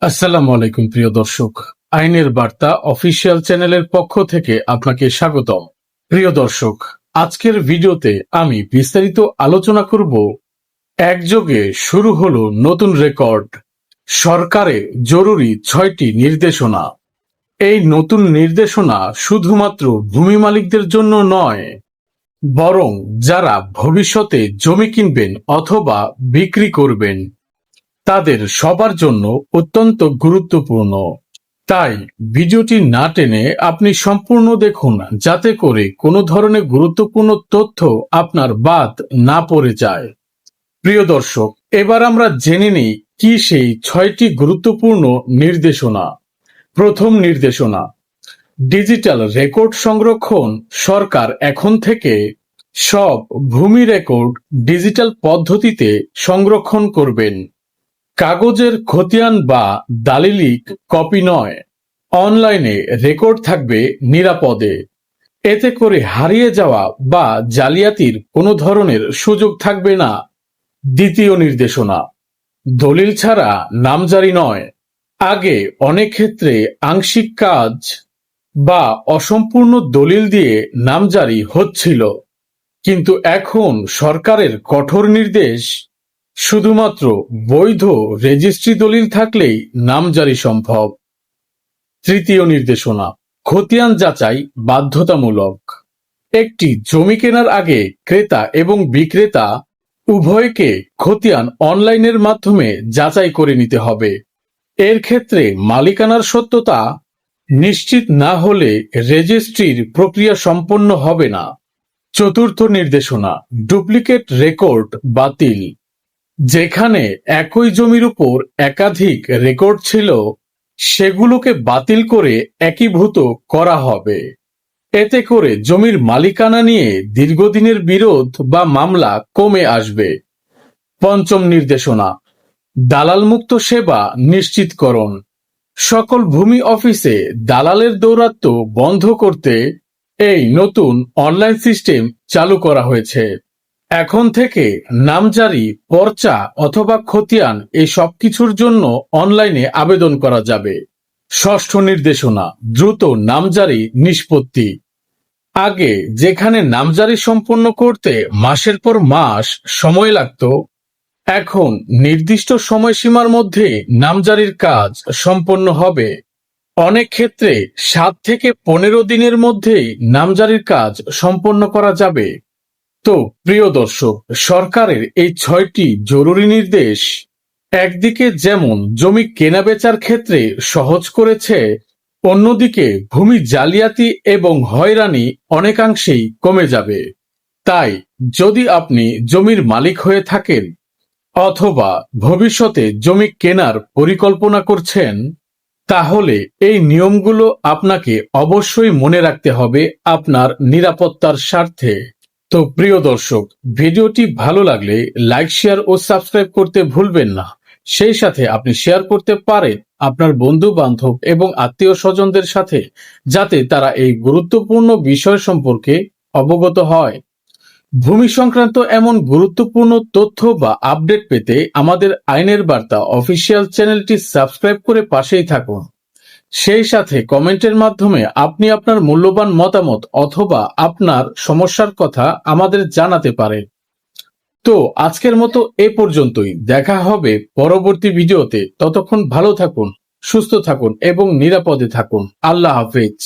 আসসালামু আলাইকুম প্রিয় দর্শক, আইনের বার্তা অফিসিয়াল চ্যানেলের পক্ষ থেকে আপনাকে স্বাগতম। প্রিয় দর্শক, আজকের ভিডিওতে আমি বিস্তারিত আলোচনা করব একযোগে শুরু হলো নতুন রেকর্ড, সরকারের জরুরি 6টি নির্দেশনা। এই নতুন নির্দেশনা শুধুমাত্র ভূমি মালিকদের জন্য নয়, বরং যারা ভবিষ্যতে জমি কিনবেন অথবা বিক্রি করবেন তাদের সবার জন্য অত্যন্ত গুরুত্বপূর্ণ। তাই ভিডিওটি না টেনে আপনি সম্পূর্ণ দেখুন, যাতে করে কোনো ধরনের গুরুত্বপূর্ণ তথ্য আপনার বাদ না পড়ে যায়। প্রিয় দর্শক, এবার আমরা জেনে নিই কি সেই 6টি গুরুত্বপূর্ণ নির্দেশনা। প্রথম নির্দেশনা, ডিজিটাল রেকর্ড সংরক্ষণ। সরকার এখন থেকে সব ভূমি রেকর্ড ডিজিটাল পদ্ধতিতে সংরক্ষণ করবেন। কাগজের খতিয়ান বা দালিলিক কপি নয়, অনলাইনে রেকর্ড থাকবে নিরাপদে। এতে করে হারিয়ে যাওয়া বা জালিয়াতির কোনো ধরনের সুযোগ থাকবে না। দ্বিতীয় নির্দেশনা, দলিল ছাড়া নামজারি নয়। আগে অনেক ক্ষেত্রে আংশিক কাজ বা অসম্পূর্ণ দলিল দিয়ে নামজারি হচ্ছিল, কিন্তু এখন সরকারের কঠোর নির্দেশ, শুধুমাত্র বৈধ রেজিস্ট্রি দলিল থাকলেই নামজারি সম্ভব। তৃতীয় নির্দেশনা, খতিয়ান যাচাই বাধ্যতামূলক। একটি জমি কেনার আগে ক্রেতা এবং বিক্রেতা উভয়কে খতিয়ান অনলাইনের মাধ্যমে যাচাই করে নিতে হবে। এর ক্ষেত্রে মালিকানার সত্যতা নিশ্চিত না হলে রেজিস্ট্রির প্রক্রিয়া সম্পন্ন হবে না। চতুর্থ নির্দেশনা, ডুপ্লিকেট রেকর্ড বাতিল। যেখানে একই জমির উপর একাধিক রেকর্ড ছিল, সেগুলোকে বাতিল করে একীভূত করা হবে। এতে করে জমির মালিকানা নিয়ে দীর্ঘদিনের বিরোধ বা মামলা কমে আসবে। পঞ্চম নির্দেশনা, দালালমুক্ত সেবা নিশ্চিতকরণ। সকল ভূমি অফিসে দালালের দৌরাত্ম্য বন্ধ করতে এই নতুন অনলাইন সিস্টেম চালু করা হয়েছে। এখন থেকে নামজারি, পর্চা অথবা খতিয়ান এই সবকিছুর জন্য অনলাইনে আবেদন করা যাবে। ষষ্ঠ নির্দেশনা, দ্রুত নামজারি নিষ্পত্তি। আগে যেখানে নামজারি সম্পন্ন করতে মাসের পর মাস সময় লাগত, এখন নির্দিষ্ট সময়সীমার মধ্যে নামজারির কাজ সম্পন্ন হবে। অনেক ক্ষেত্রে 7 থেকে 15 দিনের মধ্যেই নামজারির কাজ সম্পন্ন করা যাবে। তো প্রিয় দর্শক, সরকারের এই 6টি জরুরি নির্দেশ একদিকে যেমন জমি কেনাবেচার ক্ষেত্রে সহজ করেছে, অন্যদিকে ভূমি জালিয়াতি এবং হয়রানি অনেকাংশেই কমে যাবে। তাই যদি আপনি জমির মালিক হয়ে থাকেন অথবা ভবিষ্যতে জমি কেনার পরিকল্পনা করছেন, তাহলে এই নিয়মগুলো আপনাকে অবশ্যই মনে রাখতে হবে আপনার নিরাপত্তার স্বার্থে। তো প্রিয় দর্শক, ভিডিওটি ভালো লাগলে লাইক, শেয়ার ও সাবস্ক্রাইব করতে ভুলবেন না। সেই সাথে আপনি শেয়ার করতে পারেন আপনার বন্ধু বান্ধব এবং আত্মীয় স্বজনদের সাথে, যাতে তারা এই গুরুত্বপূর্ণ বিষয় সম্পর্কে অবগত হয়। ভূমি সংক্রান্ত এমন গুরুত্বপূর্ণ তথ্য বা আপডেট পেতে আমাদের আইনের বার্তা অফিসিয়াল চ্যানেলটি সাবস্ক্রাইব করে পাশেই থাকুন। সেই সাথে কমেন্টের মাধ্যমে আপনি আপনার মূল্যবান মতামত অথবা আপনার সমস্যার কথা আমাদের জানাতে পারেন। তো আজকের মতো এ পর্যন্তই। দেখা হবে পরবর্তী ভিডিওতে। ততক্ষণ ভালো থাকুন, সুস্থ থাকুন এবং নিরাপদে থাকুন। আল্লাহ হাফেজ।